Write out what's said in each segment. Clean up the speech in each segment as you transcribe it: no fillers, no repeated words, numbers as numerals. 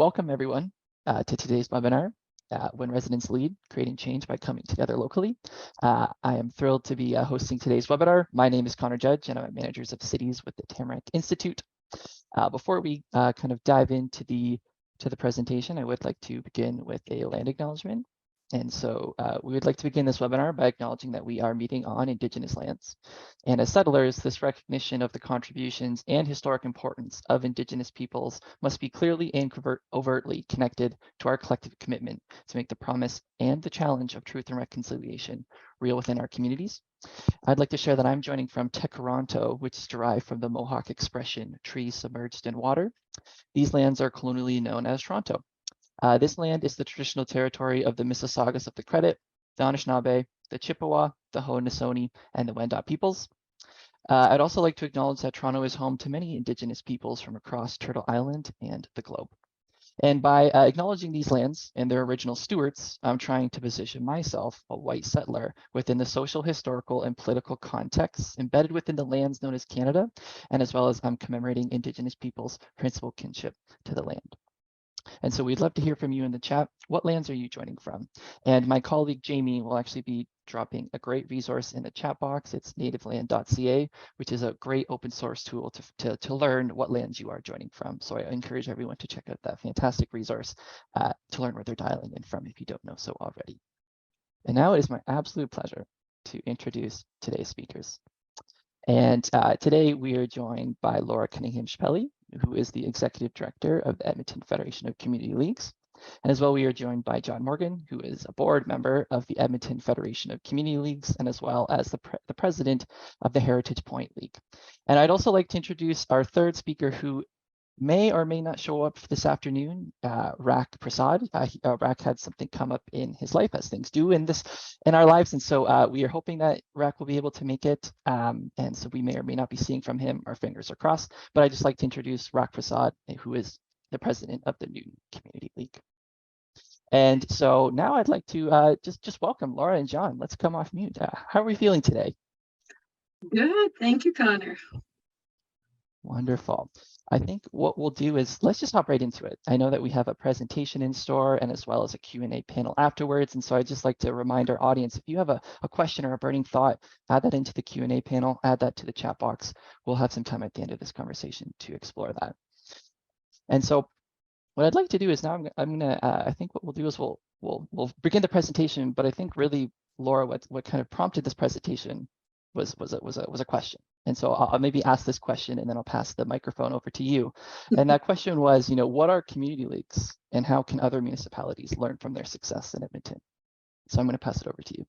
welcome everyone to today's webinar, When Residents Lead, Creating Change by Coming Together Locally. I am thrilled to be hosting today's webinar. My name is Connor Judge and I'm a Managers of Cities with the Tamarack Institute. Before we kind of dive into the presentation, I would like to begin with a land acknowledgement. And so we would like to begin this webinar by acknowledging that we are meeting on Indigenous lands. And as settlers, this recognition of the contributions and historic importance of Indigenous peoples must be clearly and overtly connected to our collective commitment to make the promise and the challenge of truth and reconciliation real within our communities. I'd like to share that I'm joining from Tekaronto, which is derived from the Mohawk expression, trees submerged in water. These lands are colonially known as Toronto. This land is the traditional territory of the Mississaugas of the Credit, the Anishinaabe, the Chippewa, the Haudenosaunee, and the Wendat peoples. I'd also like to acknowledge that Toronto is home to many Indigenous peoples from across Turtle Island and the globe. And by acknowledging these lands and their original stewards, I'm trying to position myself, a white settler, within the social, historical, and political contexts embedded within the lands known as Canada, and as well as I'm commemorating Indigenous peoples' principal kinship to the land. And so we'd love to hear from you in the chat. What lands are you joining from? And my colleague Jamie will actually be dropping a great resource in the chat box. It's nativeland.ca, which is a great open source tool to learn what lands you are joining from. So I encourage everyone to check out that fantastic resource to learn where they're dialing in from if you don't know so already. And now it is my absolute pleasure to introduce today's speakers. And today we are joined by Laura Cunningham-Shpeley, who is the Executive Director of the Edmonton Federation of Community Leagues. And as well, we are joined by Jon Morgan, who is a board member of the Edmonton Federation of Community Leagues, and as well as the president of the Heritage Point League. And I'd also like to introduce our third speaker, who may or may not show up this afternoon, Rak Prasad. Rak had something come up in his life, as things do in our lives, and so we are hoping that Rak will be able to make it, and so we may or may not be seeing from him. Our fingers are crossed. But I'd just like to introduce Rak Prasad, who is the president of the Newton Community League. And so now I'd like to just welcome Laura and Jon. Let's come off mute. How are we feeling today? Good, thank you, Connor. Wonderful. I think what we'll do is let's just hop right into it. I know that we have a presentation in store and as well as a Q&A panel afterwards. And so I'd just like to remind our audience, if you have a question or a burning thought, add that into the Q&A panel, add that to the chat box. We'll have some time at the end of this conversation to explore that. And so what I'd like to do is now I think what we'll do is we'll begin the presentation, but I think really, Laura, what kind of prompted this presentation was a question. And so I'll maybe ask this question and then I'll pass the microphone over to you. And that question was, what are community leagues and how can other municipalities learn from their success in Edmonton? So I'm going to pass it over to you.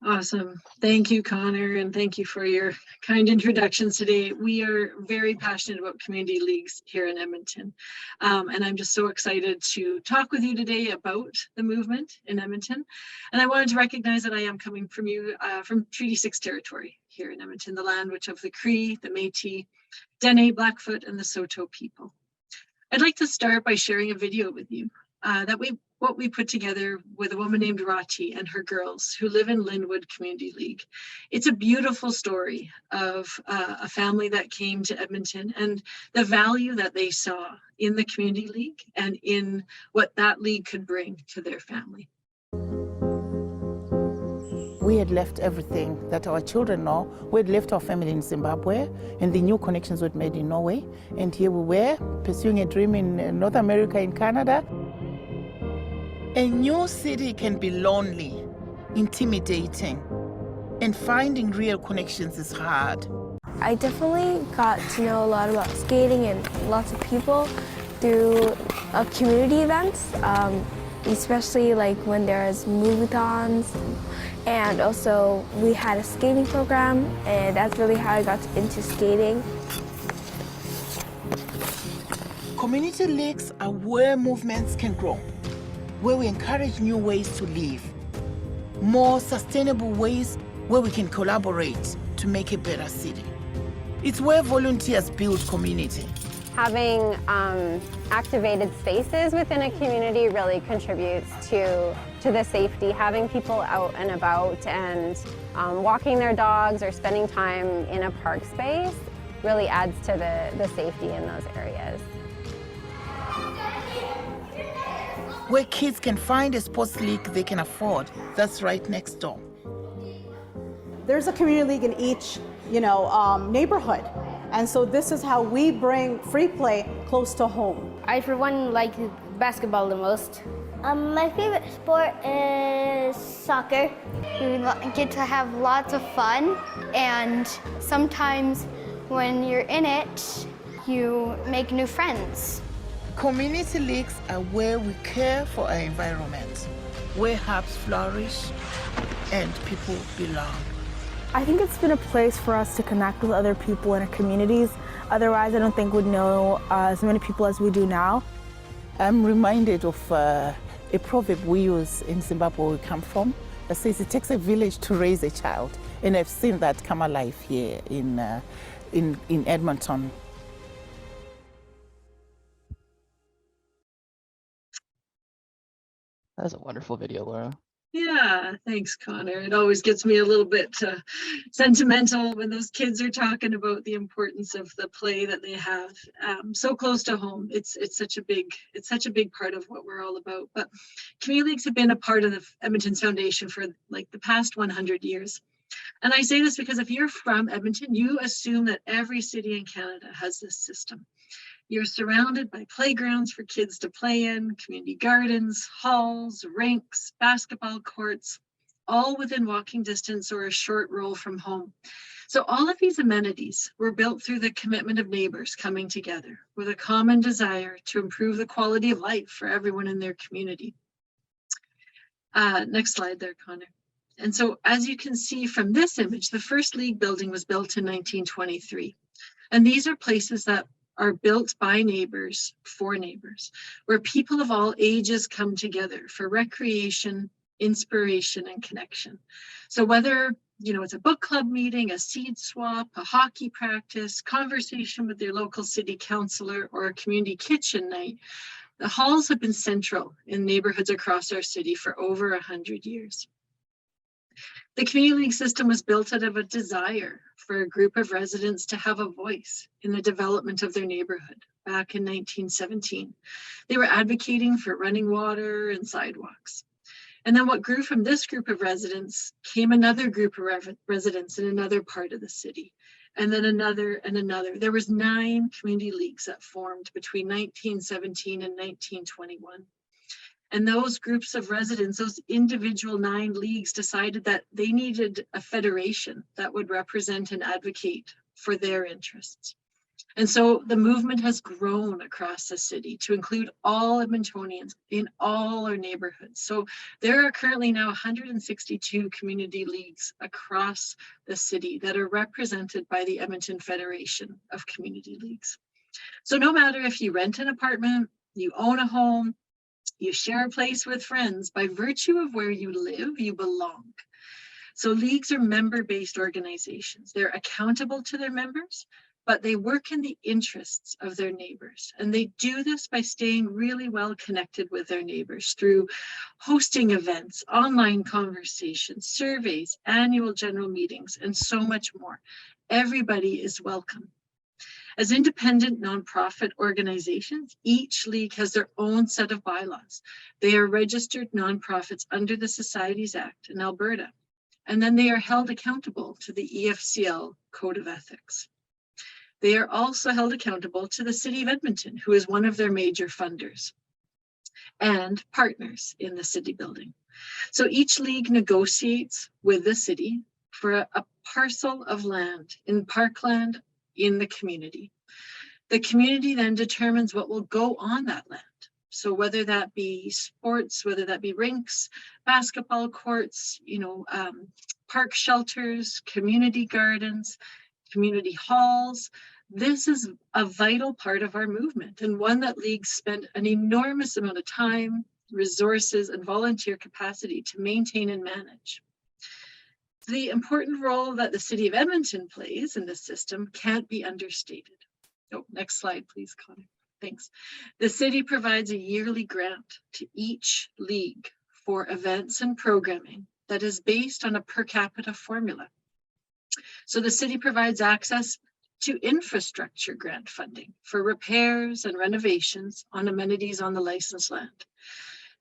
Awesome. Thank you, Connor, and thank you for your kind introductions today. We are very passionate about community leagues here in Edmonton. And I'm just so excited to talk with you today about the movement in Edmonton. And I wanted to recognize that I am coming from you from Treaty 6 territory here in Edmonton, the land which of the Cree, the Métis, Dene, Blackfoot, and the Saulteaux people. I'd like to start by sharing a video with you what we put together with a woman named Rati and her girls who live in Linwood Community League. It's a beautiful story of a family that came to Edmonton and the value that they saw in the community league and in what that league could bring to their family. We had left everything that our children know. We had left our family in Zimbabwe and the new connections we'd made in Norway. And here we were pursuing a dream in North America, in Canada. A new city can be lonely, intimidating, and finding real connections is hard. I definitely got to know a lot about skating and lots of people through community events, especially like when there's move-a-thons. And also we had a skating program, and that's really how I got into skating. Community leagues are where movements can grow, where we encourage new ways to live, more sustainable ways where we can collaborate to make a better city. It's where volunteers build community. Having activated spaces within a community really contributes to the safety. Having people out and about and walking their dogs or spending time in a park space really adds to the safety in those areas. where kids can find a sports league they can afford. That's right next door. There's a community league in each, neighborhood. And so this is how we bring free play close to home. I, for one, like basketball the most. My favorite sport is soccer. We get to have lots of fun, and sometimes when you're in it, you make new friends. Community leagues are where we care for our environment, where herbs flourish and people belong. I think it's been a place for us to connect with other people in our communities. Otherwise, I don't think we'd know as many people as we do now. I'm reminded of a proverb we use in Zimbabwe, where we come from, that says it takes a village to raise a child. And I've seen that come alive here in Edmonton. That was a wonderful video, Laura. Yeah, thanks, Connor. It always gets me a little bit sentimental when those kids are talking about the importance of the play that they have so close to home. It's such a big part of what we're all about. But community leagues have been a part of the Edmonton's foundation for like the past 100 years. And I say this because if you're from Edmonton, you assume that every city in Canada has this system. You're surrounded by playgrounds for kids to play in, community gardens, halls, rinks, basketball courts, all within walking distance or a short roll from home. So all of these amenities were built through the commitment of neighbors coming together with a common desire to improve the quality of life for everyone in their community. Next slide there, Connor. And so as you can see from this image, the first league building was built in 1923. And these are places that are built by neighbors for neighbors, where people of all ages come together for recreation, inspiration, and connection. So whether it's a book club meeting, a seed swap, a hockey practice, conversation with your local city councillor, or a community kitchen night, the halls have been central in neighborhoods across our city for over 100 years. The community league system was built out of a desire for a group of residents to have a voice in the development of their neighborhood back in 1917. They were advocating for running water and sidewalks. And then what grew from this group of residents came another group of residents in another part of the city, and then another and another. There was 9 community leagues that formed between 1917 and 1921. And those groups of residents, those individual 9 leagues, decided that they needed a federation that would represent and advocate for their interests. And so the movement has grown across the city to include all Edmontonians in all our neighborhoods. So there are currently now 162 community leagues across the city that are represented by the Edmonton Federation of Community Leagues. So no matter if you rent an apartment, you own a home, you share a place with friends, by virtue of where you live, you belong. So leagues are member-based organizations. They're accountable to their members, but they work in the interests of their neighbors. And they do this by staying really well connected with their neighbors through hosting events, online conversations, surveys, annual general meetings, and so much more. Everybody is welcome. As independent nonprofit organizations, each league has their own set of bylaws. They are registered nonprofits under the Societies Act in Alberta, and then they are held accountable to the EFCL Code of Ethics. They are also held accountable to the City of Edmonton, who is one of their major funders and partners in the city building. So each league negotiates with the city for a parcel of land in parkland in the community. The community then determines what will go on that land. So whether that be sports, whether that be rinks, basketball courts, park shelters, community gardens, community halls, this is a vital part of our movement, and one that leagues spend an enormous amount of time, resources, and volunteer capacity to maintain and manage. The important role that the City of Edmonton plays in this system can't be understated. Oh, next slide, please, Connor. Thanks. The city provides a yearly grant to each league for events and programming that is based on a per capita formula. So the city provides access to infrastructure grant funding for repairs and renovations on amenities on the licensed land.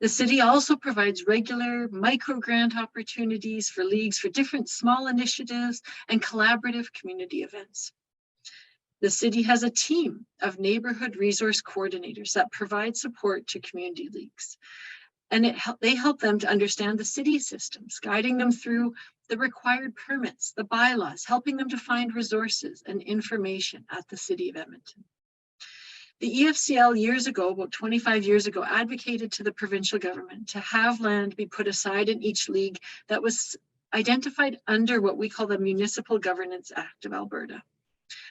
The city also provides regular micro-grant opportunities for leagues for different small initiatives and collaborative community events. The city has a team of neighborhood resource coordinators that provide support to community leagues. And they help them to understand the city systems, guiding them through the required permits, the bylaws, helping them to find resources and information at the City of Edmonton. The EFCL years ago, about 25 years ago, advocated to the provincial government to have land be put aside in each league that was identified under what we call the Municipal Governance Act of Alberta.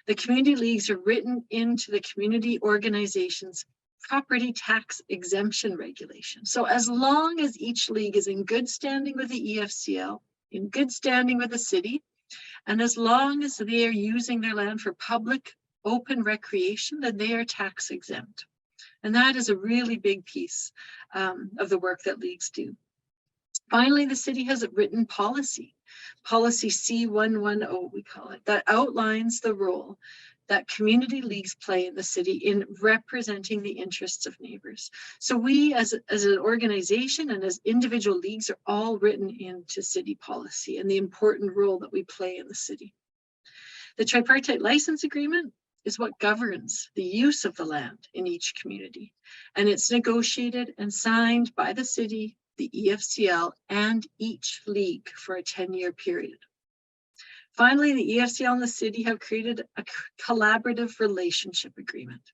The community leagues are written into the community organization's property tax exemption regulation. So as long as each league is in good standing with the EFCL, in good standing with the city, and as long as they are using their land for public open recreation, then they are tax exempt. And that is a really big piece of the work that leagues do. Finally, the city has a written policy C110, we call it, that outlines the role that community leagues play in the city in representing the interests of neighbors. So we as an organization and as individual leagues are all written into city policy and the important role that we play in the city. The tripartite license agreement is what governs the use of the land in each community. And it's negotiated and signed by the city, the EFCL, and each league for a 10-year period. Finally, the EFCL and the city have created a collaborative relationship agreement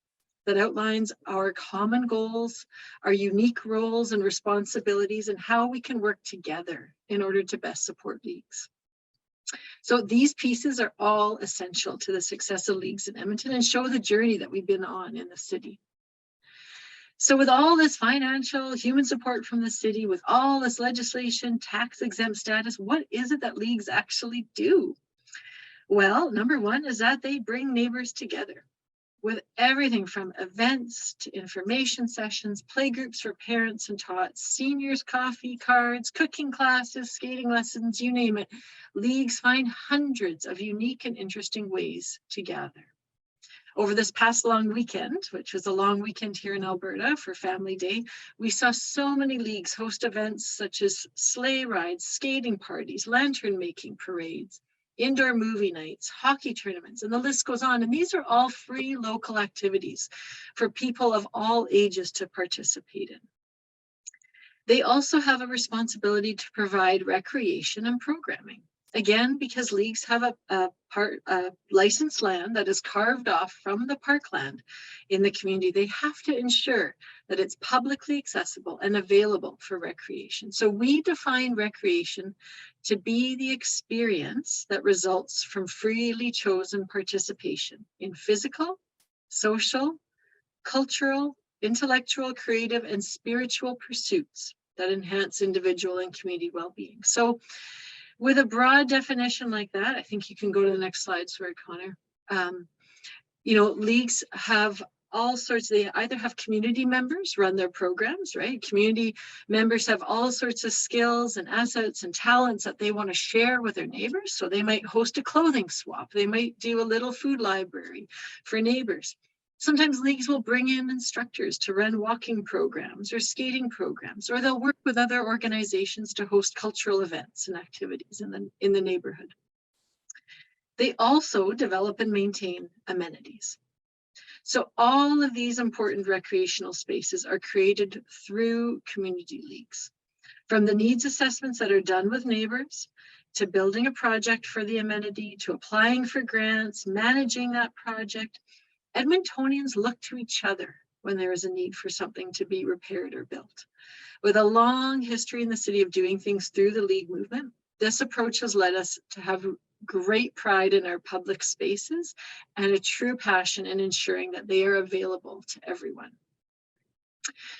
that outlines our common goals, our unique roles and responsibilities, and how we can work together in order to best support leagues. So these pieces are all essential to the success of leagues in Edmonton and show the journey that we've been on in the city. So with all this financial, human support from the city, with all this legislation, tax exempt status, what is it that leagues actually do? Well, number one is that they bring neighbors together with everything from events to information sessions, playgroups for parents and tots, seniors, coffee cards, cooking classes, skating lessons, you name it. Leagues find hundreds of unique and interesting ways to gather. Over this past long weekend, which was a long weekend here in Alberta for Family Day, we saw so many leagues host events such as sleigh rides, skating parties, lantern making parades, indoor movie nights, hockey tournaments, and the list goes on. And these are all free local activities for people of all ages to participate in. They also have a responsibility to provide recreation and programming. Again, because leagues have a licensed land that is carved off from the parkland in the community, they have to ensure that it's publicly accessible and available for recreation. So we define recreation to be the experience that results from freely chosen participation in physical, social, cultural, intellectual, creative, and spiritual pursuits that enhance individual and community well-being. So with a broad definition like that, I think you can go to the next slide, sorry, Connor. Leagues have all sorts, they either have community members run their programs, right? Community members have all sorts of skills and assets and talents that they want to share with their neighbors. So they might host a clothing swap. They might do a little food library for neighbors. Sometimes leagues will bring in instructors to run walking programs or skating programs, or they'll work with other organizations to host cultural events and activities in the neighborhood. They also develop and maintain amenities. So all of these important recreational spaces are created through community leagues. From the needs assessments that are done with neighbors, to building a project for the amenity, to applying for grants, managing that project, Edmontonians look to each other when there is a need for something to be repaired or built. With a long history in the city of doing things through the league movement, this approach has led us to have great pride in our public spaces and a true passion in ensuring that they are available to everyone.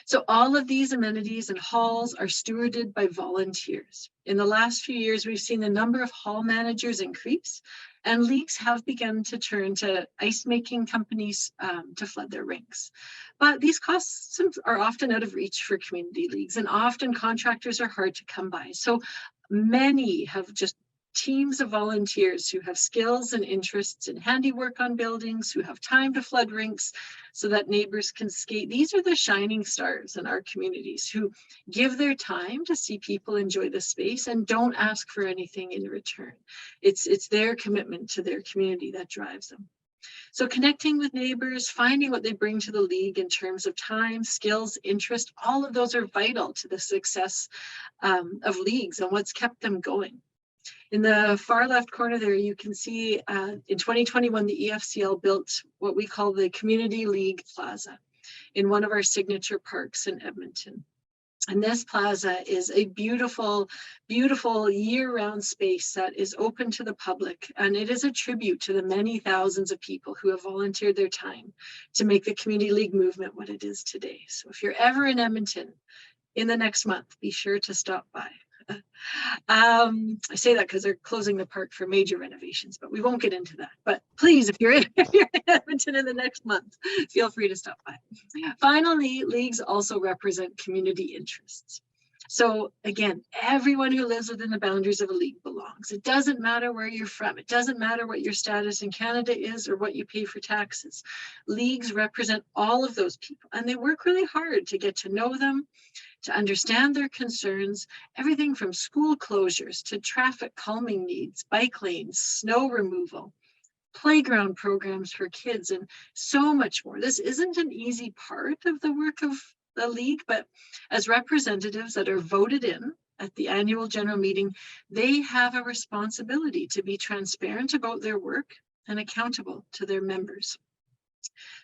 So all of these amenities and halls are stewarded by volunteers. In the last few years, we've seen the number of hall managers increase, and leagues have begun to turn to ice making companies to flood their rinks. But these costs are often out of reach for community leagues, and often contractors are hard to come by. So many have just teams of volunteers who have skills and interests in handiwork on buildings, who have time to flood rinks so that neighbors can skate. These are the shining stars in our communities who give their time to see people enjoy the space and don't ask for anything in return. It's their commitment to their community that drives them. So connecting with neighbors, finding what they bring to the league in terms of time, skills, interest, all of those are vital to the success of leagues and what's kept them going. In the far left corner there, you can see in 2021, the EFCL built what we call the Community League Plaza in one of our signature parks in Edmonton. And this plaza is a beautiful, beautiful year-round space that is open to the public. And it is a tribute to the many thousands of people who have volunteered their time to make the Community League movement what it is today. So if you're ever in Edmonton in the next month, be sure to stop by. I say that because they're closing the park for major renovations, but we won't get into that. But please, if you're in Edmonton in the next month, feel free to stop by. Finally, leagues also represent community interests. So again, everyone who lives within the boundaries of a league belongs. It doesn't matter where you're from. It doesn't matter what your status in Canada is or what you pay for taxes. Leagues represent all of those people, and they work really hard to get to know them, to understand their concerns, everything from school closures to traffic calming needs, bike lanes, snow removal, playground programs for kids, and so much more. This isn't an easy part of the work of the league, but as representatives that are voted in at the annual general meeting, they have a responsibility to be transparent about their work and accountable to their members.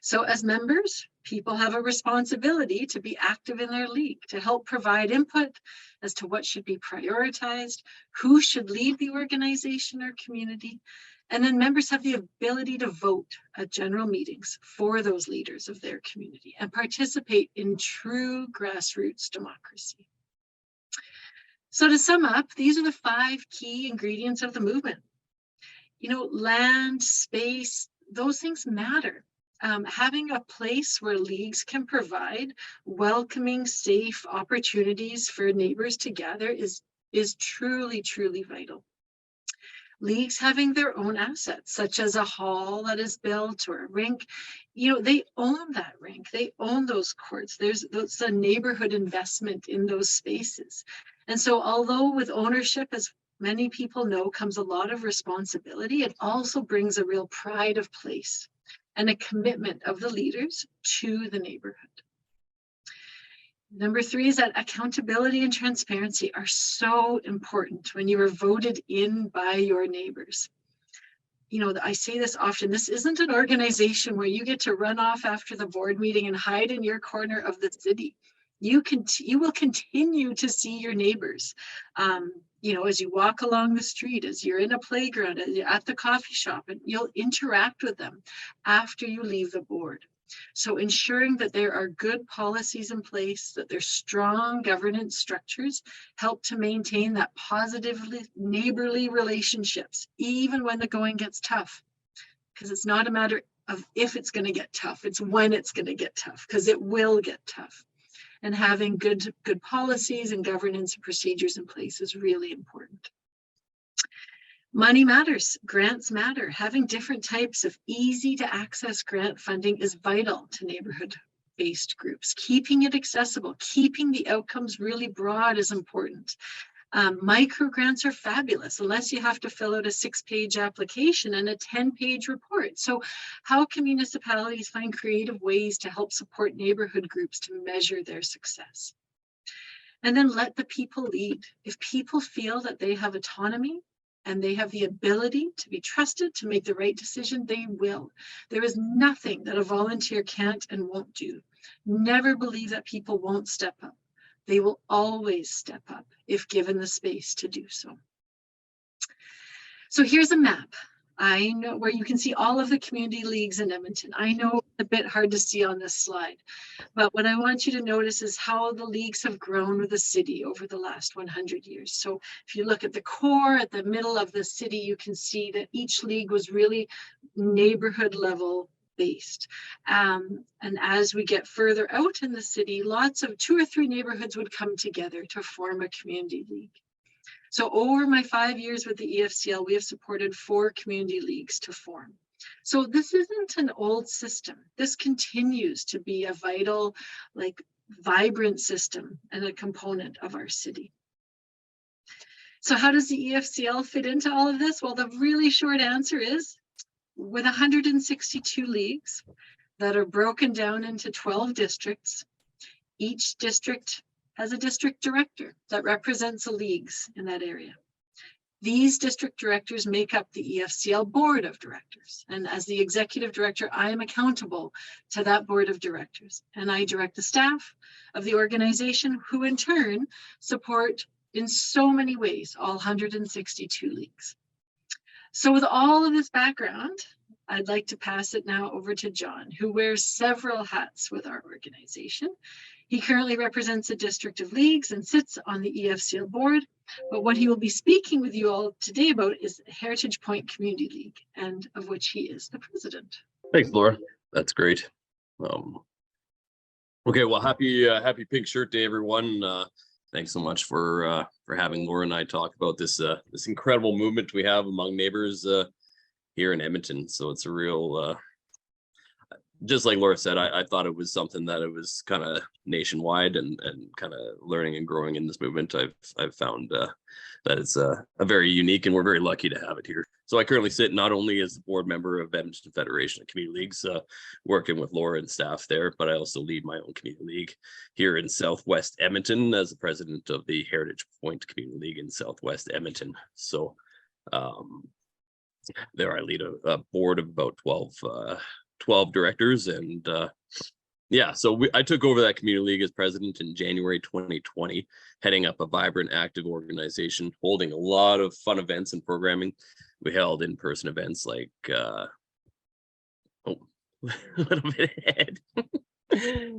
So as members, people have a responsibility to be active in their league, to help provide input as to what should be prioritized, who should lead the organization or community. And then members have the ability to vote at general meetings for those leaders of their community and participate in true grassroots democracy. So to sum up, these are the 5 key ingredients of the movement. You know, land, space, those things matter. Having a place where leagues can provide welcoming, safe opportunities for neighbors to gather is truly, truly vital. Leagues having their own assets, such as a hall that is built or a rink, you know, they own that rink, they own those courts. There's a neighborhood investment in those spaces. And so although with ownership, as many people know, comes a lot of responsibility, it also brings a real pride of place and a commitment of the leaders to the neighborhood. Number 3 is that accountability and transparency are so important when you are voted in by your neighbors. You know, I say this often, this isn't an organization where you get to run off after the board meeting and hide in your corner of the city. You will continue to see your neighbors. You know, as you walk along the street, as you're in a playground, as you're at the coffee shop, and you'll interact with them after you leave the board. So ensuring that there are good policies in place, that there's strong governance structures, help to maintain that positive neighborly relationships, even when the going gets tough. Because it's not a matter of if it's going to get tough, it's when it's going to get tough, because it will get tough. And having good policies and governance and procedures in place is really important. Money matters, grants matter. Having different types of easy to access grant funding is vital to neighborhood-based groups. Keeping it accessible, keeping the outcomes really broad is important. Micro grants are fabulous, unless you have to fill out a 6-page application and a 10-page report. So how can municipalities find creative ways to help support neighborhood groups to measure their success? And then let the people lead. If people feel that they have autonomy and they have the ability to be trusted to make the right decision, they will. There is nothing that a volunteer can't and won't do. Never believe that people won't step up. They will always step up if given the space to do so. So here's a map. I know where you can see all of the community leagues in Edmonton. I know it's a bit hard to see on this slide, but what I want you to notice is how the leagues have grown with the city over the last 100 years. So if you look at the core, at the middle of the city, you can see that each league was really neighborhood level based. And as we get further out in the city, lots of 2 or 3 neighborhoods would come together to form a community league. So over my 5 years with the EFCL, we have supported 4 community leagues to form. So this isn't an old system. This continues to be a vital, vibrant system and a component of our city. So how does the EFCL fit into all of this? Well, the really short answer is, with 162 leagues that are broken down into 12 districts, each district has a district director that represents the leagues in that area. These district directors make up the EFCL board of directors. And as the executive director, I am accountable to that board of directors. And I direct the staff of the organization, who in turn support in so many ways all 162 leagues. So with all of this background, I'd like to pass it now over to Jon, who wears several hats with our organization. He currently represents a district of leagues and sits on the EFCL board. But what he will be speaking with you all today about is Heritage Point Community League, and of which he is the president. Thanks, Laura. That's great. Okay, well, happy Pink Shirt Day, everyone. Thanks so much for having Laura and I talk about this this incredible movement we have among neighbors here in Edmonton. So it's a real, just like Laura said, I thought it was something that it was kind of nationwide, and kind of learning and growing in this movement. I've found that it's a very unique, and we're very lucky to have it here. So I currently sit not only as the board member of Edmonton Federation of Community Leagues, working with Laura and staff there, but I also lead my own community league here in Southwest Edmonton as the president of the Heritage Point Community League in Southwest Edmonton. So there I lead a board of about 12 directors, and yeah, so I took over that community league as president in January 2020, heading up a vibrant, active organization, holding a lot of fun events and programming. We held in-person events like a little bit ahead.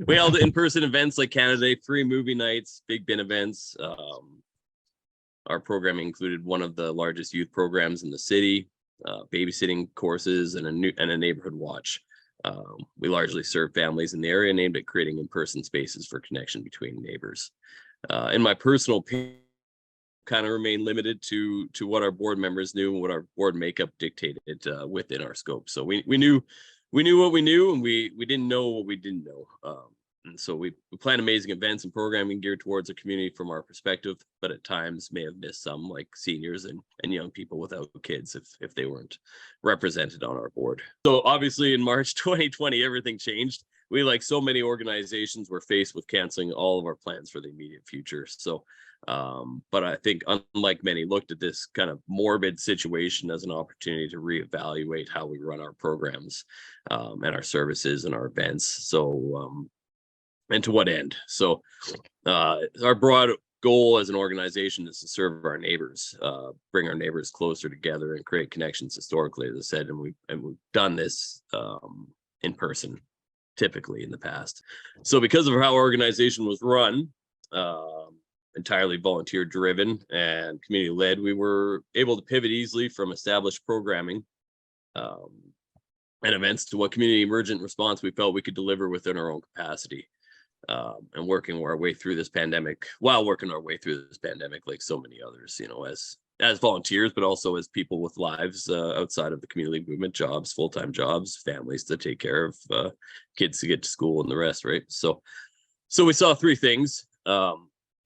We held in-person events like Canada Day, free movie nights, big bin events. Our programming included one of the largest youth programs in the city, babysitting courses, and a neighborhood watch. We largely serve families in the area, aimed at creating in-person spaces for connection between neighbors. In my personal opinion, kind of remain limited to what our board members knew and what our board makeup dictated within our scope. So we knew what we knew, and we didn't know what we didn't know. And so we plan amazing events and programming geared towards the community from our perspective, but at times may have missed some, like seniors and young people without kids, if they weren't represented on our board. So obviously in March 2020, everything changed. We, like so many organizations, were faced with canceling all of our plans for the immediate future. So, but I think, unlike many, looked at this kind of morbid situation as an opportunity to reevaluate how we run our programs and our services and our events. So, and to what end? So our broad goal as an organization is to serve our neighbors, bring our neighbors closer together, and create connections historically, as I said, and we've done this in person, typically in the past. So because of how our organization was run, entirely volunteer driven and community led, we were able to pivot easily from established programming and events to what community emergent response we felt we could deliver within our own capacity. And working our way through this pandemic, like so many others, you know, as volunteers, but also as people with lives outside of the community movement, jobs, full-time jobs, families to take care of, kids to get to school, and the rest, right? So we saw three things: a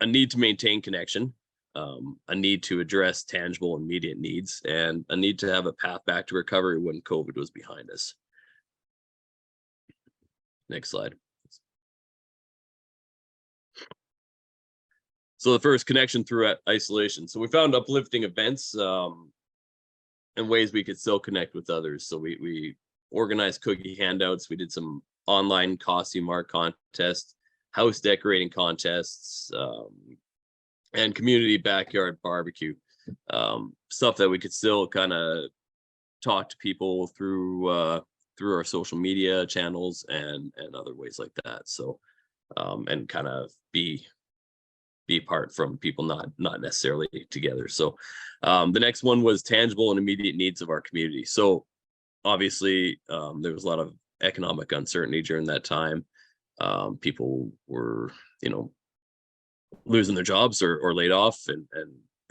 need to maintain connection, a need to address tangible immediate needs, and a need to have a path back to recovery when COVID was behind us. Next slide. So the first, connection through isolation. So we found uplifting events and ways we could still connect with others. So we organized cookie handouts. We did some online costume art contests, house decorating contests, and community backyard barbecue. Stuff that we could still kind of talk to people through our social media channels and other ways like that. So and kind of be apart from people not necessarily together. So the next one was tangible and immediate needs of our community. So obviously there was a lot of economic uncertainty during that time. People were, you know, losing their jobs or laid off, and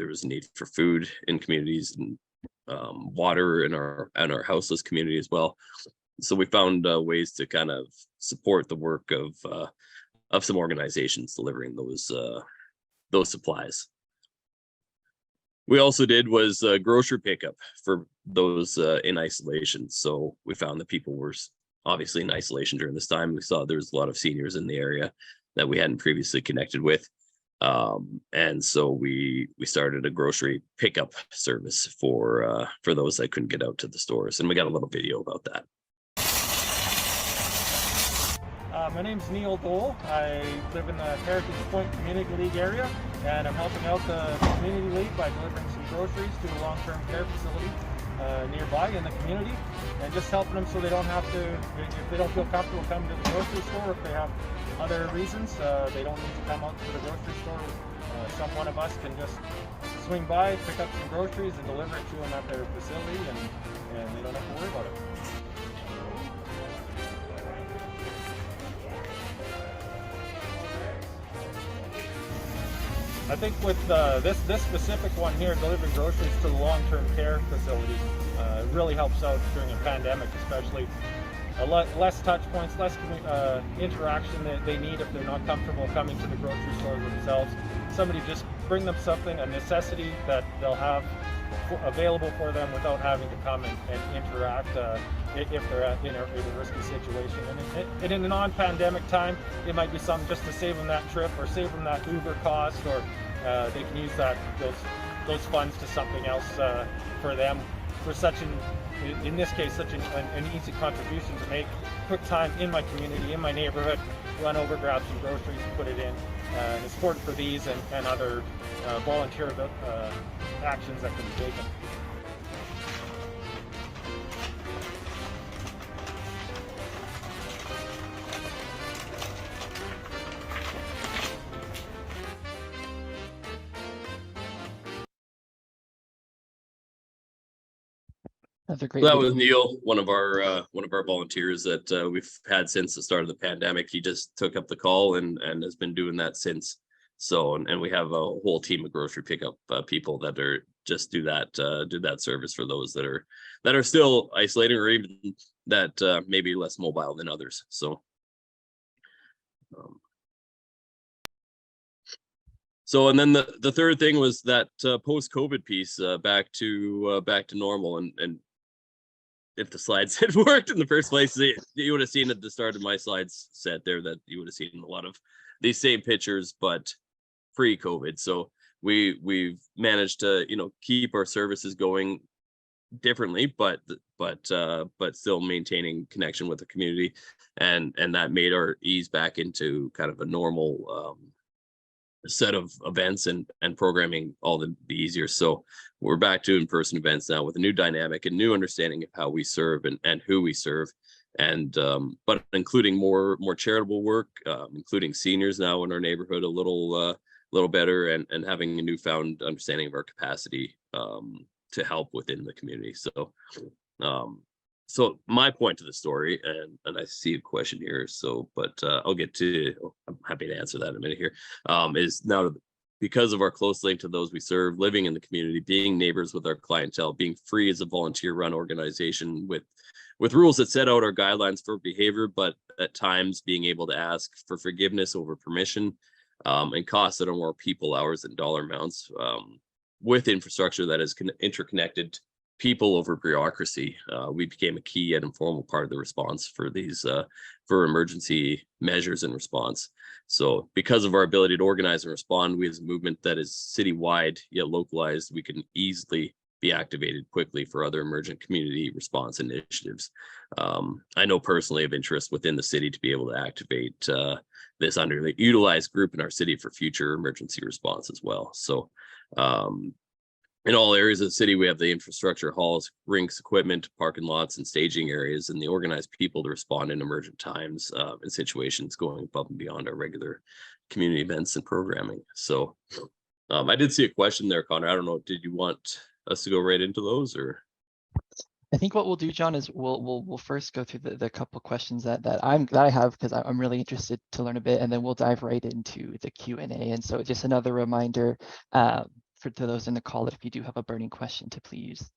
there was a need for food in communities and water in our houseless community as well. So we found ways to kind of support the work of some organizations delivering those supplies. We also did was grocery pickup for those in isolation. So we found that people were obviously in isolation during this time. We saw there was a lot of seniors in the area that we hadn't previously connected with. And so we started a grocery pickup service for those that couldn't get out to the stores. And we got a little video about that. My name's Neil Dole. I live in the Heritage Point Community League area, and I'm helping out the Community League by delivering some groceries to a long-term care facility nearby in the community, and just helping them so they don't have to, if they don't feel comfortable coming to the grocery store, if they have other reasons, they don't need to come out to the grocery store. Some one of us can just swing by, pick up some groceries, and deliver it to them at their facility, and they don't have to worry about it. I think with this specific one here, delivering groceries to the long-term care facility, really helps out during a pandemic, especially. A lot less touch points, less interaction that they need if they're not comfortable coming to the grocery store themselves. Somebody just bring them something, a necessity that they'll have available for them without having to come and interact if they're in a risky situation. And in a non-pandemic time, it might be something just to save them that trip or save them that Uber cost, or they can use those funds to something else for them. For in this case, such an easy contribution to make. Quick time in my community, in my neighborhood, run over, grab some groceries, put it in. And it's important for these and other volunteer actions that can be taken. That was Neil, one of our volunteers that we've had since the start of the pandemic. He just took up the call and has been doing that since. So, and we have a whole team of grocery pickup people that are just do that service for those that are still isolating, or even that maybe less mobile than others. So, and then the third thing was that post-COVID piece, back to normal, and if the slides had worked in the first place, you would have seen at the start of my slides set there that you would have seen a lot of these same pictures, but pre-COVID. So we've managed to keep our services going differently, but still maintaining connection with the community, and that made our ease back into kind of a normal set of events and programming all the easier. So we're back to in-person events now with a new dynamic and new understanding of how we serve and who we serve, and but including more charitable work, including seniors now in our neighborhood a little better, and having a newfound understanding of our capacity to help within the community. So my point to the story, and I see a question here, but I'll get to, I'm happy to answer that in a minute here, is now because of our close link to those we serve, living in the community, being neighbors with our clientele, being free as a volunteer-run organization with rules that set out our guidelines for behavior, but at times being able to ask for forgiveness over permission, and costs that are more people hours than dollar amounts, with infrastructure that is interconnected people over bureaucracy. We became a key and informal part of the response for these for emergency measures and response. So because of our ability to organize and respond, we as a movement that is citywide yet localized, we can easily be activated quickly for other emergent community response initiatives. I know personally of interest within the city to be able to activate this underutilized group in our city for future emergency response as well. So in all areas of the city, we have the infrastructure, halls, rinks, equipment, parking lots, and staging areas, and the organized people to respond in emergent times and situations going above and beyond our regular community events and programming. So I did see a question there, Connor. I don't know, did you want us to go right into those, or? I think what we'll do, John, is we'll first go through the couple questions that I have, because I'm really interested to learn a bit, and then we'll dive right into the Q&A. And so just another reminder, to those in the call that if you do have a burning question, to please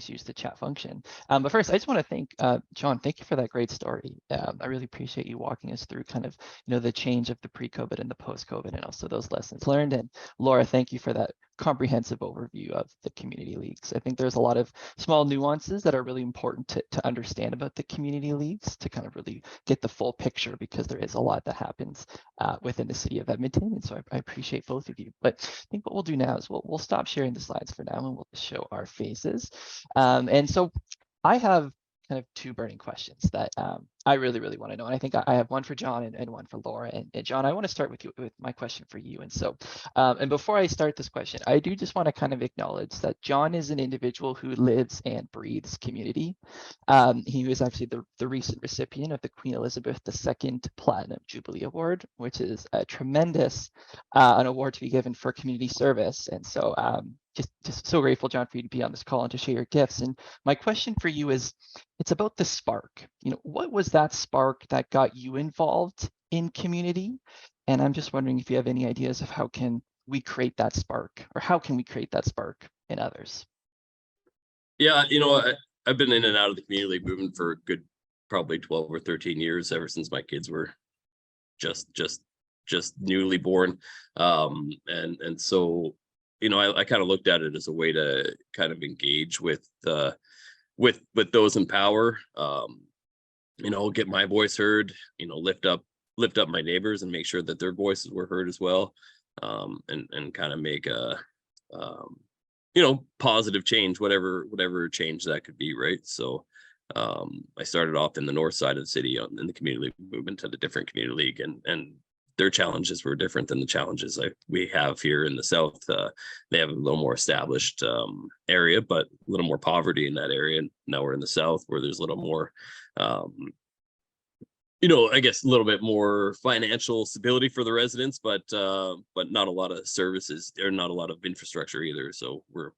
use the chat function. But first, I just want to thank Jon. Thank you for that great story. I really appreciate you walking us through kind of, the change of the pre-COVID and the post-COVID, and also those lessons learned. And Laura, thank you for that comprehensive overview of the community leagues. I think there's a lot of small nuances that are really important to understand about the community leagues to kind of really get the full picture, because there is a lot that happens within the city of Edmonton. And so I appreciate both of you. But I think what we'll do now is we'll stop sharing the slides for now, and we'll show our faces. And so I have kind of two burning questions that I really want to know. And I think I have one for Jon and one for Laura. And Jon, I want to start with you with my question for you. And so, and before I start this question, I do just want to kind of acknowledge that Jon is an individual who lives and breathes community. He was actually the recent recipient of the Queen Elizabeth II Platinum Jubilee Award, which is a tremendous an award to be given for community service. And so just so grateful, Jon, for you to be on this call and to share your gifts. And my question for you is, it's about the spark. What was that spark that got you involved in community? And I'm just wondering if you have any ideas of how can we create that spark, or how can we create that spark in others? Yeah, I've been in and out of the community league movement for a good probably 12 or 13 years, ever since my kids were just newly born. And so, I kind of looked at it as a way to kind of engage with those in power, get my voice heard, lift up my neighbors and make sure that their voices were heard as well, and kind of make a positive change, whatever change that could be, right? So I started off in the north side of the city in the community league movement at a different community league, and their challenges were different than the challenges we have here in the south. They have a little more established area, but a little more poverty in that area. And now we're in the south, where there's a little more, I guess a little bit more financial stability for the residents, but not a lot of services, or not a lot of infrastructure either. So we're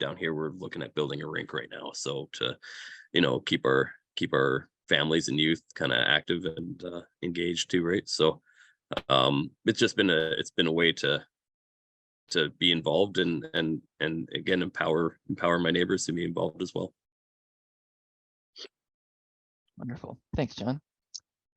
down here, we're looking at building a rink right now. So to, keep our families and youth kind of active and engaged too, right? So it's been a way to be involved and again empower my neighbors to be involved as well. Wonderful. Thanks, Jon.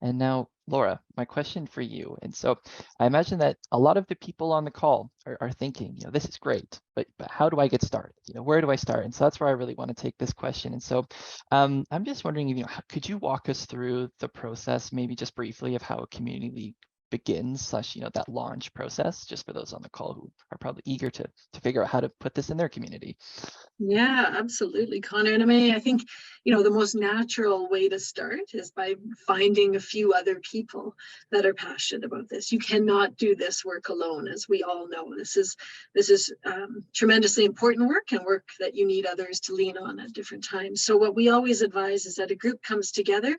And now, Laura, my question for you. And so I imagine that a lot of the people on the call are thinking, this is great, but how do I get started? Where do I start? And so that's where I really want to take this question. And so I'm just wondering, could you walk us through the process, maybe just briefly, of how a community league begins, / that launch process, just for those on the call who are probably eager to figure out how to put this in their community? Yeah, absolutely, Connor. And I think, the most natural way to start is by finding a few other people that are passionate about this. You cannot do this work alone, as we all know. This is tremendously important work, and work that you need others to lean on at different times. So what we always advise is that a group comes together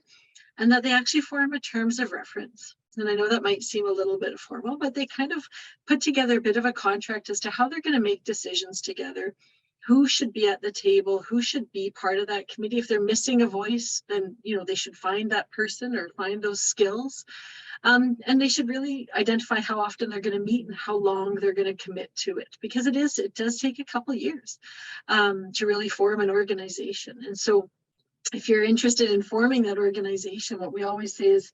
and that they actually form a terms of reference. And I know that might seem a little bit formal, but they kind of put together a bit of a contract as to how they're going to make decisions together, who should be at the table, who should be part of that committee. If they're missing a voice, then they should find that person or find those skills. And they should really identify how often they're going to meet and how long they're going to commit to it, because it does take a couple of years to really form an organization. And so if you're interested in forming that organization, what we always say is,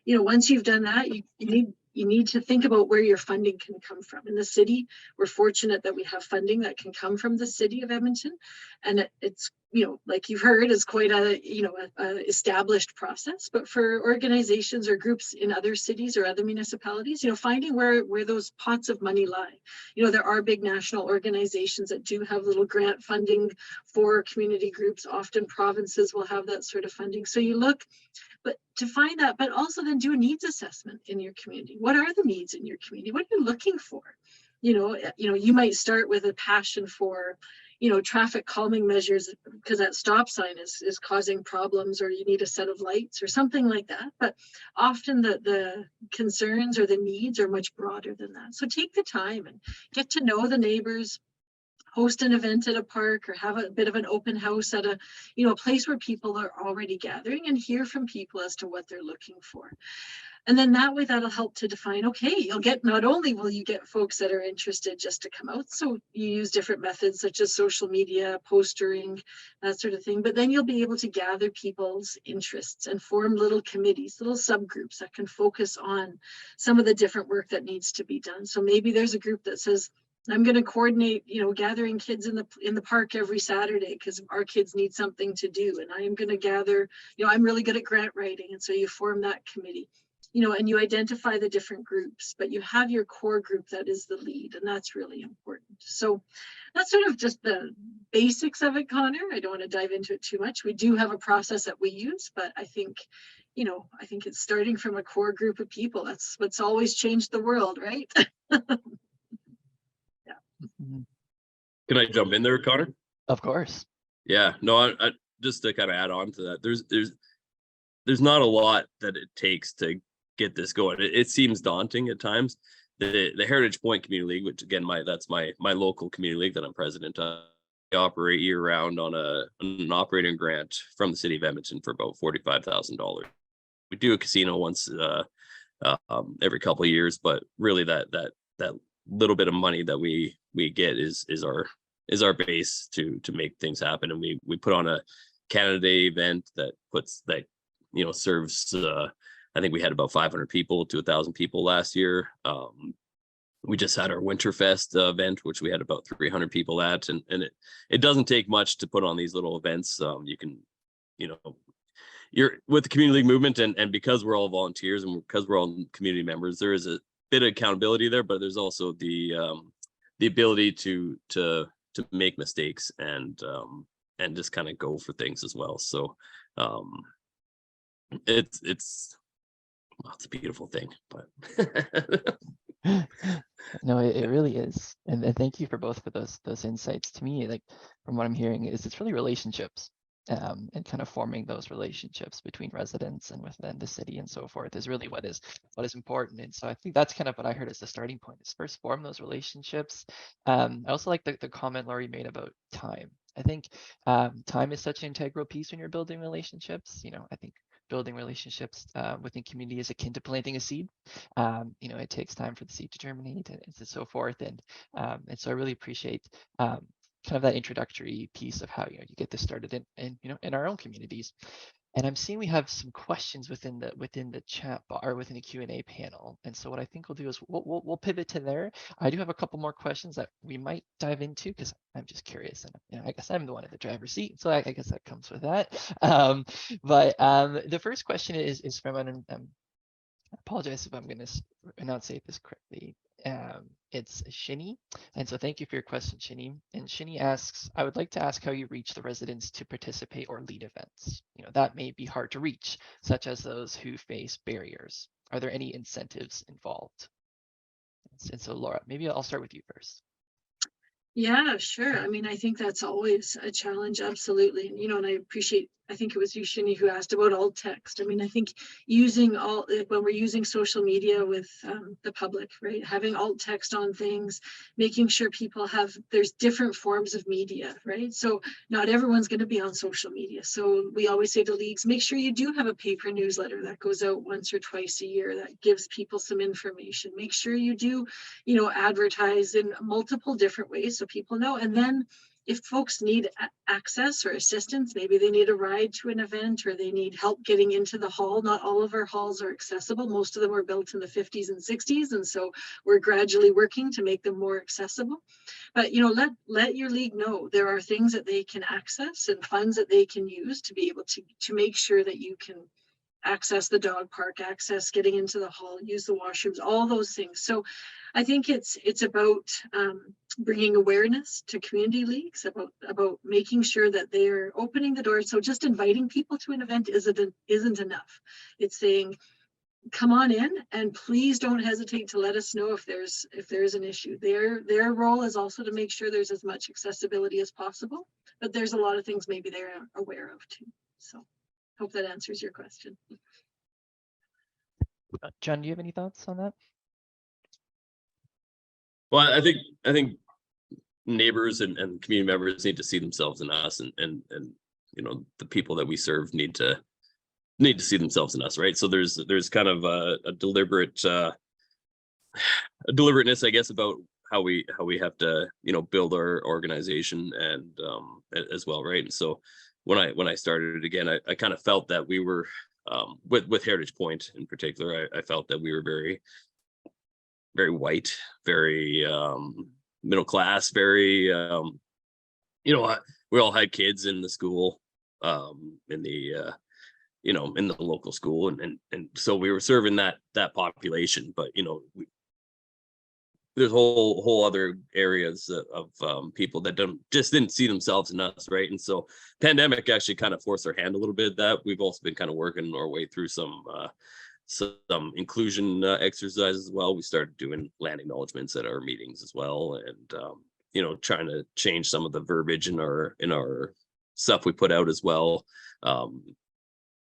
once you've done that, you need to think about where your funding can come from. In the city, we're fortunate that we have funding that can come from the city of Edmonton, and it's like you've heard, is quite a established process. But for organizations or groups in other cities or other municipalities, finding where those pots of money lie. There are big national organizations that do have little grant funding for community groups. Often provinces will have that sort of funding. So you look, but to find that, but also then do a needs assessment in your community. What are the needs in your community? What are you looking for? You might start with a passion for, traffic calming measures, because that stop sign is causing problems, or you need a set of lights or something like that. But often the concerns or the needs are much broader than that. So take the time and get to know the neighbors. host an event at a park or have a bit of an open house at a, a place where people are already gathering, and hear from people as to what they're looking for. And then that way that'll help to define, okay, you'll get, not only will you get folks that are interested just to come out, so you use different methods such as social media, postering, that sort of thing, but then you'll be able to gather people's interests and form little committees, little subgroups that can focus on some of the different work that needs to be done. So maybe there's a group that says, I'm going to coordinate, gathering kids in the park every Saturday because our kids need something to do. And I am going to gather, I'm really good at grant writing. And so you form that committee. And you identify the different groups, but you have your core group that is the lead, and that's really important. So that's sort of just the basics of it, Connor. I don't want to dive into it too much. We do have a process that we use, but I think, I think it's starting from a core group of people. That's what's always changed the world, right? Yeah. Can I jump in there, Connor? Of course. Yeah, no, I just to kind of add on to that, there's not a lot that it takes to get this going. It seems daunting at times. The Heritage Point Community League, which again, that's my local community league that I'm president of, we operate year round on an operating grant from the city of Edmonton for about $45,000. We do a casino once every couple of years, but really that little bit of money that we get is our base to make things happen. And we put on a Canada Day event that serves I think we had about 500 people to 1,000 people last year. We just had our Winterfest event, which we had about 300 people at, and it doesn't take much to put on these little events. You can, you're with the community league movement, and because we're all volunteers and because we're all community members, there is a bit of accountability there, but there's also the ability to make mistakes and just kind of go for things as well. So it's a beautiful thing, but No, it really is. And thank you for both for those insights. To me, like from what I'm hearing, is it's really relationships and kind of forming those relationships between residents and within the city and so forth is really what is important. And so I think that's kind of what I heard as the starting point, is first form those relationships. I also like the comment Laurie made about time. I think time is such an integral piece when you're building relationships. I think building relationships within community is akin to planting a seed. It takes time for the seed to germinate and so forth. And so I really appreciate kind of that introductory piece of how you get this started in our own communities. And I'm seeing we have some questions within the chat bar or within the Q&A panel. And so what I think we'll do is we'll pivot to there. I do have a couple more questions that we might dive into because I'm just curious, and I guess I'm the one in the driver's seat, so I guess that comes with that. But the first question is from I apologize if I'm going to enunciate this correctly. It's Shinny. And so thank you for your question, Shinny. And Shinny asks, I would like to ask how you reach the residents to participate or lead events. That may be hard to reach, such as those who face barriers. Are there any incentives involved? And so Laura, maybe I'll start with you first. Yeah, sure. I mean, I think that's always a challenge. Absolutely. And I appreciate, I think it was you, Shini, who asked about alt text. I mean, I think using when we're using social media with the public, right? Having alt text on things, making sure people there's different forms of media, right? So not everyone's going to be on social media. So we always say to leagues, make sure you do have a paper newsletter that goes out once or twice a year that gives people some information. Make sure you do, advertise in multiple different ways so people know. And then if folks need access or assistance, maybe they need a ride to an event or they need help getting into the hall. Not all of our halls are accessible. Most of them were built in the 50s and 60s. And so we're gradually working to make them more accessible. But, let your league know there are things that they can access and funds that they can use to be able to make sure that you can access the dog park, access getting into the hall, use the washrooms, all those things. So I think it's about bringing awareness to community leagues about making sure that they're opening the door. So just inviting people to an event isn't enough. It's saying, come on in and please don't hesitate to let us know if there's an issue. Their role is also to make sure there's as much accessibility as possible, but there's a lot of things maybe they're aware of too. So hope that answers your question. John, do you have any thoughts on that? Well, I think neighbors and community members need to see themselves in us, and you know, the people that we serve need to see themselves in us, right? So there's kind of a deliberateness, I guess, about how we have to, you know, build our organization and as well, right? And so when I started again, I kind of felt that we were with Heritage Point in particular, I felt that we were very white, very middle class, very you know, we all had kids in the school, in the you know, in the local school, and so we were serving that population. But you know, there's whole other areas of people that didn't see themselves in us, right? And so pandemic actually kind of forced our hand a little bit. That we've also been kind of working our way through some inclusion exercises as well. We started doing land acknowledgements at our meetings as well, and you know, trying to change some of the verbiage in our stuff we put out as well.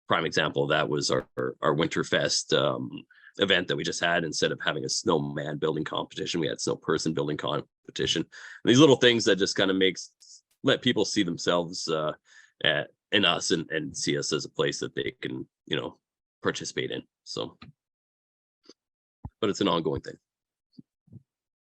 Prime example of that was our Winterfest event that we just had. Instead of having a snowman building competition, we had snow person building competition. And these little things that just kind of let people see themselves in us and see us as a place that they can, you know, participate in. So, but it's an ongoing thing.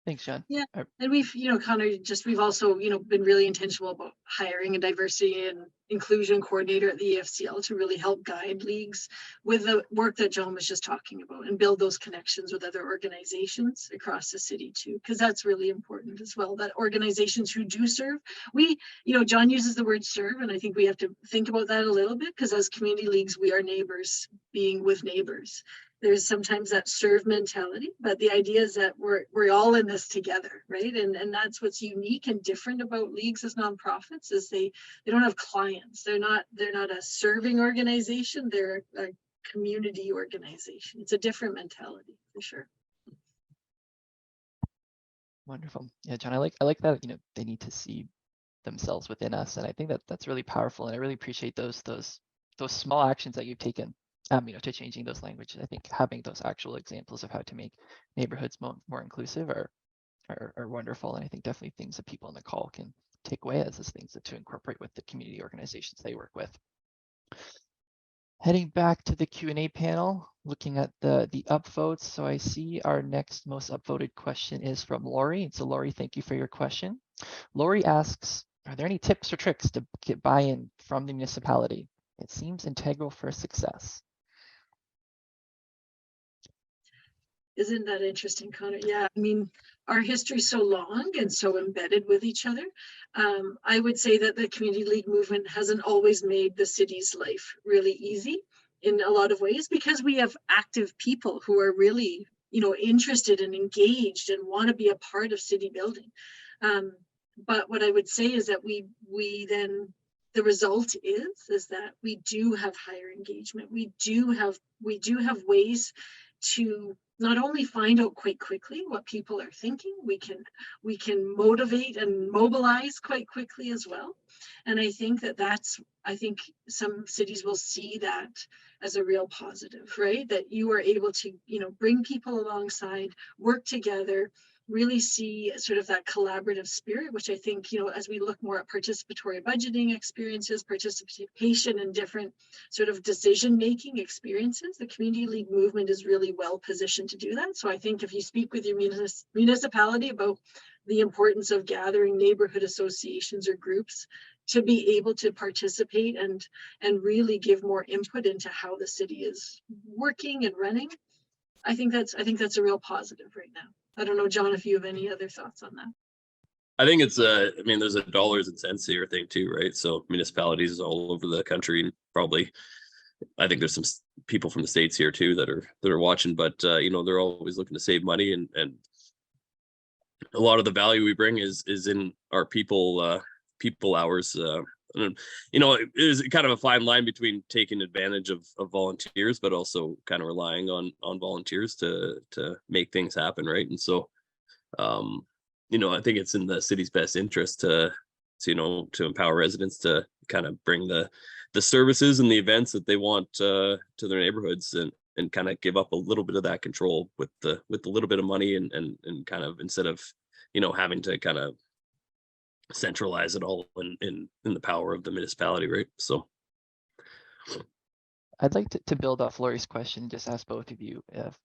Thanks, Jon. Yeah, and we've, you know, Connor, we've also, you know, been really intentional about hiring a diversity and inclusion coordinator at the EFCL to really help guide leagues with the work that Jon was just talking about, and build those connections with other organizations across the city too, because that's really important as well, that organizations who do serve, you know, Jon uses the word serve, and I think we have to think about that a little bit, because as community leagues, we are neighbors being with neighbors. There's sometimes that serve mentality, but the idea is that we're all in this together, right? And that's what's unique and different about leagues as nonprofits, is they don't have clients. They're not a serving organization. They're a community organization. It's a different mentality for sure. Wonderful. Yeah, Jon, I like that, you know, they need to see themselves within us, and I think that's really powerful, and I really appreciate those small actions that you've taken, you know, to changing those languages. I think having those actual examples of how to make neighborhoods more inclusive are wonderful, and I think definitely things that people on the call can take away as things to incorporate with the community organizations they work with. Heading back to the Q&A panel, looking at the upvotes. So I see our next most upvoted question is from Lori. And so Lori, thank you for your question. Lori asks, are there any tips or tricks to get buy-in from the municipality? It seems integral for success. Isn't that interesting, Connor? Yeah, I mean, our history is so long and so embedded with each other. I would say that the community league movement hasn't always made the city's life really easy in a lot of ways, because we have active people who are really, you know, interested and engaged and want to be a part of city building. But what I would say is that we then, the result is that we do have higher engagement. We do have ways to not only find out quite quickly what people are thinking, we can motivate and mobilize quite quickly as well. And I think I think some cities will see that as a real positive, right? That you are able to, you know, bring people alongside, work together, really see sort of that collaborative spirit, which I think, you know, as we look more at participatory budgeting experiences, participation in different sort of decision-making experiences, the community league movement is really well positioned to do that. So I think if you speak with your municipality about the importance of gathering neighborhood associations or groups to be able to participate and really give more input into how the city is working and running, I think that's a real positive right now. I don't know, Jon, if you have any other thoughts on that. I think it's I mean, there's a dollars and cents here thing too, right? So municipalities all over the country, probably, I think there's some people from the States here too that are watching, but you know, they're always looking to save money, and a lot of the value we bring is in our people hours. And, you know, it is kind of a fine line between taking advantage of volunteers, but also kind of relying on volunteers to make things happen, right? And so, you know, I think it's in the city's best interest to you know, to empower residents to kind of bring the services and the events that they want to their neighborhoods, and kind of give up a little bit of that control with the little bit of money, and kind of, instead of, you know, having to kind of centralize it all in the power of the municipality, right? So I'd like to build off Lori's question and just ask both of you if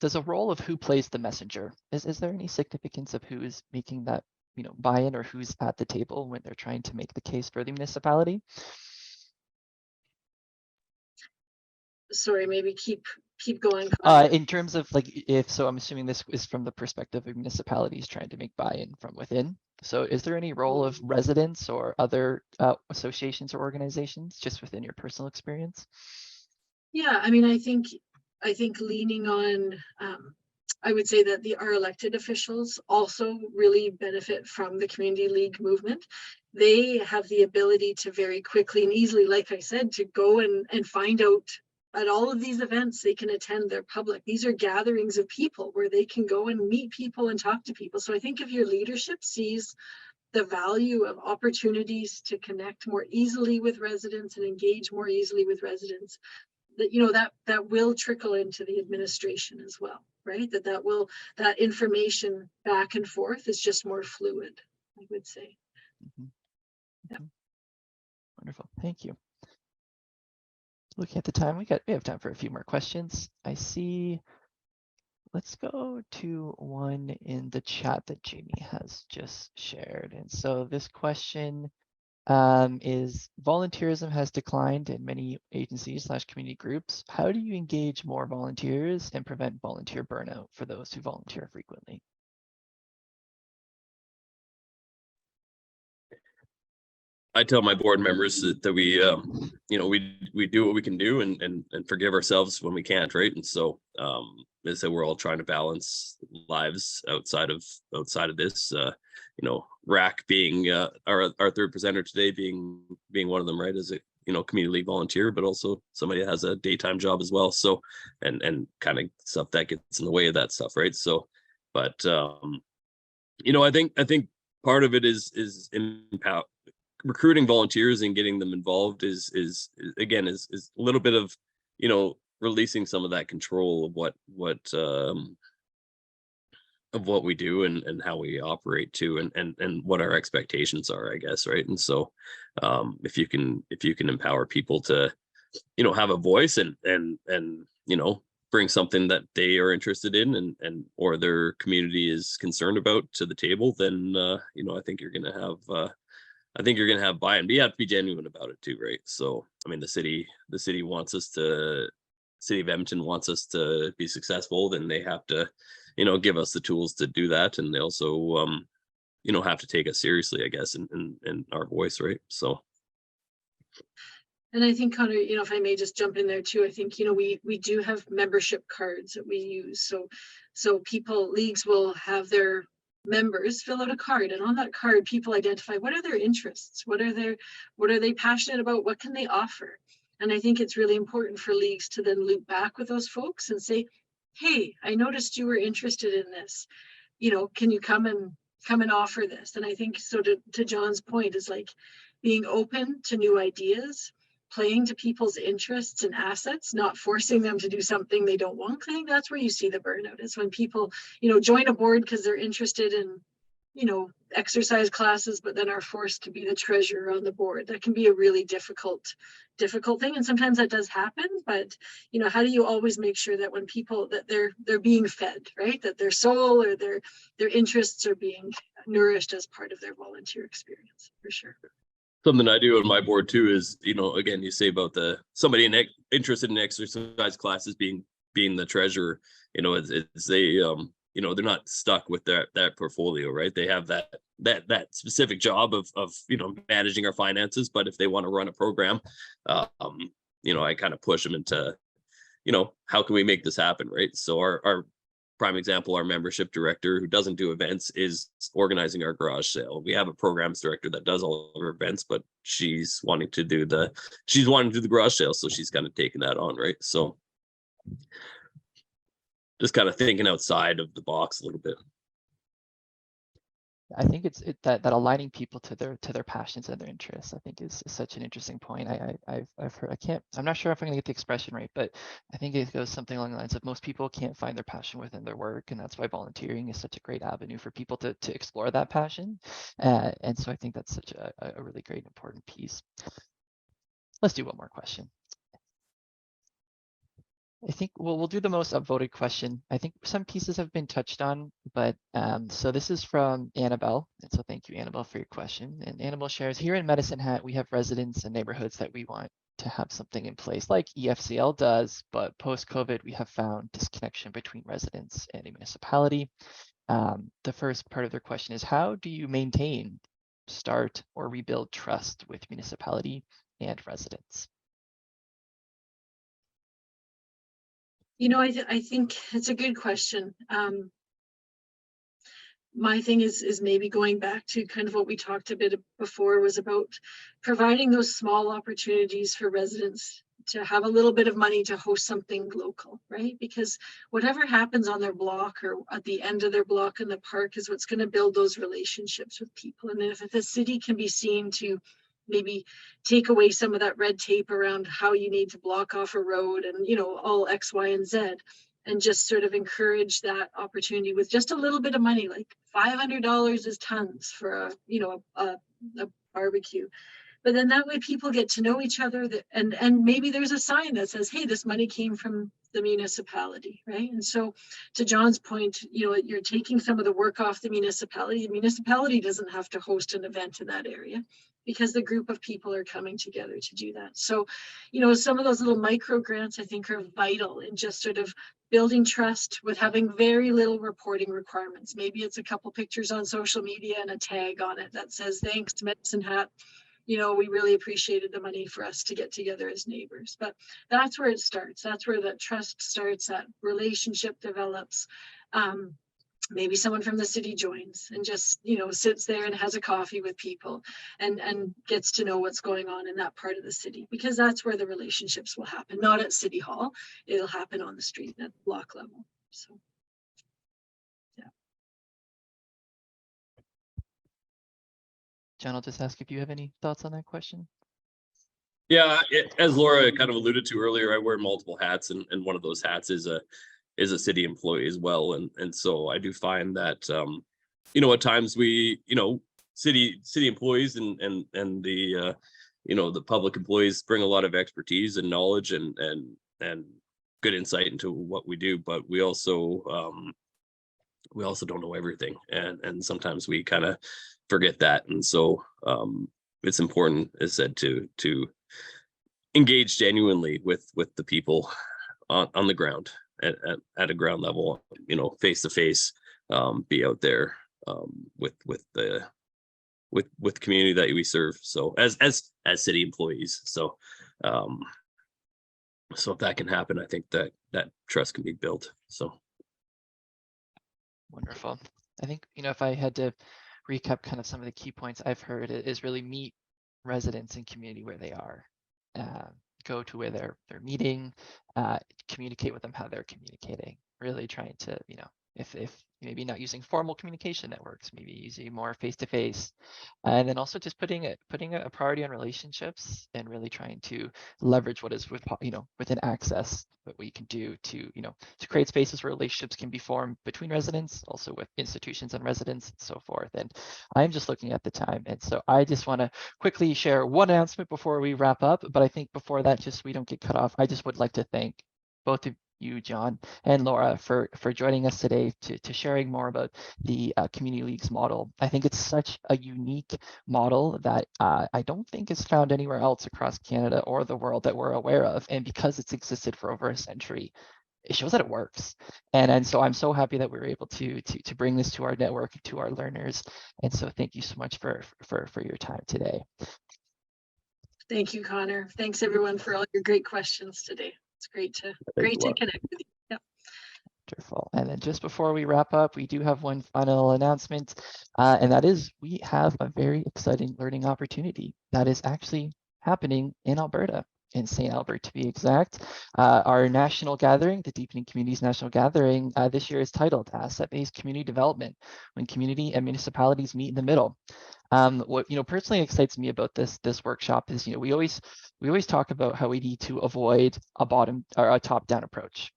does a role of who plays the messenger, is there any significance of who is making that, you know, buy-in, or who's at the table when they're trying to make the case for the municipality? Sorry, maybe keep going. In terms of like, if so, I'm assuming this is from the perspective of municipalities trying to make buy-in from within. So is there any role of residents or other associations or organizations just within your personal experience? Yeah, I mean, I think leaning on, I would say that our elected officials also really benefit from the community league movement. They have the ability to very quickly and easily, like I said, to go and find out at all of these events. They can attend, their public. These are gatherings of people where they can go and meet people and talk to people. So I think if your leadership sees the value of opportunities to connect more easily with residents and engage more easily with residents, that, you know, that will trickle into the administration as well, right? That information back and forth is just more fluid, I would say. Mm-hmm. Yeah. Wonderful, thank you. Looking at the time, we have time for a few more questions. I see. Let's go to one in the chat that Jamie has just shared. And so this question is, volunteerism has declined in many agencies / community groups. How do you engage more volunteers and prevent volunteer burnout for those who volunteer frequently? I tell my board members that we, you know, we do what we can do and forgive ourselves when we can't, right? And so, as I said, we're all trying to balance lives outside of this. You know, Rack being our third presenter today, being one of them, right? As a, you know, community league volunteer, but also somebody that has a daytime job as well. So, and kind of stuff that gets in the way of that stuff, right? So, but you know, I think part of it is recruiting volunteers and getting them involved is a little bit of, you know, releasing some of that control of what we do and how we operate too, and what our expectations are, I guess, right? And so if you can empower people to, you know, have a voice and you know, bring something that they are interested in and or their community is concerned about to the table, then you know, I think you're gonna have buy-in. But you have to be genuine about it too, right? So I mean, the city wants us to, City of Edmonton wants us to be successful, then they have to, you know, give us the tools to do that, and they also you know, have to take us seriously, I guess, in our voice, right? So. And I think, Connor, you know, if I may just jump in there too, I think, you know, we do have membership cards that we use. So leagues will have their members fill out a card, and on that card, people identify what are their interests, what are they passionate about, what can they offer. And I think it's really important for leagues to then loop back with those folks and say, hey, I noticed you were interested in this, you know, can you come and offer this? And I think, so to John's point, is like being open to new ideas, playing to people's interests and assets, not forcing them to do something they don't want. I think that's where you see the burnout, is when people, you know, join a board because they're interested in, you know, exercise classes, but then are forced to be the treasurer on the board. That can be a really difficult thing. And sometimes that does happen, but, you know, how do you always make sure that when people, that they're being fed, right? That their soul or their interests are being nourished as part of their volunteer experience, for sure. Something I do on my board too is, you know, again, you say about somebody interested in exercise classes being the treasurer, you know, it's they, you know, they're not stuck with that portfolio, right? They have that specific job of, you know, managing our finances. But if they want to run a program, you know, I kind of push them into, you know, how can we make this happen, right? So our prime example, our membership director, who doesn't do events, is organizing our garage sale. We have a programs director that does all of our events, but she's wanting to do the garage sale, so she's kind of taken that on, right? So just kind of thinking outside of the box a little bit. I think it's that aligning people to their passions and their interests, I think is such an interesting point. I've heard, I'm not sure if I'm gonna get the expression right, but I think it goes something along the lines of most people can't find their passion within their work, and that's why volunteering is such a great avenue for people to explore that passion. And so I think that's such a really great important piece. Let's do one more question. I think we'll do the most upvoted question. I think some pieces have been touched on, but so this is from Annabelle. And so thank you, Annabelle, for your question. And Annabelle shares, here in Medicine Hat, we have residents and neighborhoods that we want to have something in place like EFCL does, but post-COVID, we have found disconnection between residents and a municipality. The first part of their question is, how do you maintain, start, or rebuild trust with municipality and residents? You know, I think it's a good question. My thing is maybe going back to kind of what we talked a bit before, was about providing those small opportunities for residents to have a little bit of money to host something local, right? Because whatever happens on their block or at the end of their block in the park is what's going to build those relationships with people. And if the city can be seen to maybe take away some of that red tape around how you need to block off a road and, you know, all X, Y, and Z, and just sort of encourage that opportunity with just a little bit of money, like $500 is tons for a barbecue. But then that way people get to know each other, and maybe there's a sign that says, hey, this money came from the municipality, right? And so to John's point, you know, you're taking some of the work off the municipality. The municipality doesn't have to host an event in that area because the group of people are coming together to do that. So, you know, some of those little micro grants I think are vital in just sort of building trust with having very little reporting requirements. Maybe it's a couple pictures on social media and a tag on it that says, thanks to Medicine Hat. You know, we really appreciated the money for us to get together as neighbors. But that's where it starts. That's where that trust starts, that relationship develops. Maybe someone from the city joins and just, you know, sits there and has a coffee with people and gets to know what's going on in that part of the city, because that's where the relationships will happen, not at City Hall. It'll happen on the street at block level. So. John, I'll just ask if you have any thoughts on that question. Yeah, as Laura kind of alluded to earlier, I wear multiple hats, and one of those hats is a city employee as well. And so I do find that, you know, at times we, you know, city employees and the, you know, the public employees bring a lot of expertise and knowledge and good insight into what we do, but we also don't know everything. And sometimes we kind of forget that. And so it's important, as said, to engage genuinely with the people on the ground at a ground level, you know, face to face, be out there with the community that we serve. So as city employees. So if that can happen, I think that trust can be built. So wonderful. I think, you know, if I had to recap kind of some of the key points I've heard, is really meet residents and community where they are. Go to where they're meeting, communicate with them how they're communicating, really trying to, you know, if maybe not using formal communication networks, maybe using more face-to-face, and then also just putting a priority on relationships and really trying to leverage what is within access, what we can do to, you know, to create spaces where relationships can be formed between residents, also with institutions and residents and so forth. And I'm just looking at the time, and so I just want to quickly share one announcement before we wrap up. But I think before that, just so we don't get cut off, I just would like to thank both of you, John and Laura, for joining us today to sharing more about the Community Leagues model. I think it's such a unique model that I don't think is found anywhere else across Canada or the world that we're aware of. And because it's existed for over a century, it shows that it works. And so I'm so happy that we were able to bring this to our network, to our learners. And so thank you so much for your time today. Thank you, Connor. Thanks everyone for all your great questions today. It's great to connect with you. Yep. Wonderful. And then just before we wrap up, we do have one final announcement, and that is we have a very exciting learning opportunity that is actually happening in Alberta. in St. Albert to be exact. Our national gathering, the Deepening Communities National Gathering, this year is titled Asset-Based Community Development, when community and municipalities meet in the middle. What personally excites me about this workshop is we always talk about how we need to avoid a bottom or a top-down approach,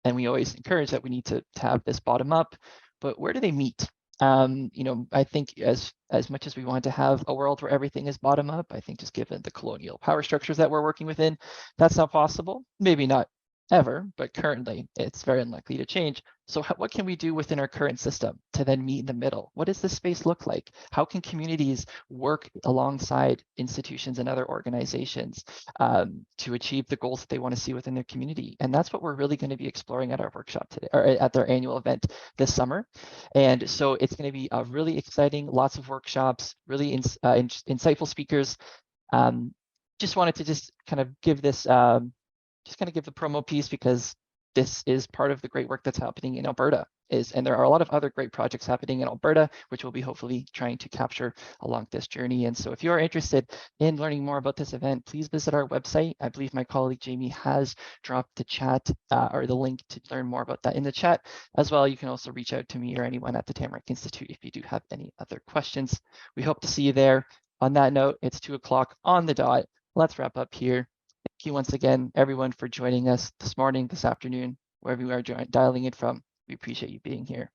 and we always encourage that we need to have this bottom up. But where do they meet? I think as much as we want to have a world where everything is bottom up, I think just given the colonial power structures that we're working within, that's not possible. Maybe not ever, but currently it's very unlikely to change. So what can we do within our current system to then meet in the middle? What does this space look like? How can communities work alongside institutions and other organizations to achieve the goals that they want to see within their community? And that's what we're really going to be exploring at our workshop today, or at their annual event this summer. And so it's going to be a really exciting, lots of workshops, really insightful speakers. Just wanted to just kind of give this give the promo piece, because this is part of the great work that's happening in Alberta. And there are a lot of other great projects happening in Alberta, which we'll be hopefully trying to capture along this journey. And so if you are interested in learning more about this event, please visit our website. I believe my colleague Jamie has dropped the chat or the link to learn more about that in the chat as well. You can also reach out to me or anyone at the Tamarack Institute if you do have any other questions. We hope to see you there. On that note, it's 2 o'clock on the dot. Let's wrap up here. Thank you once again, everyone, for joining us this morning, this afternoon, wherever you are dialing in from. We appreciate you being here.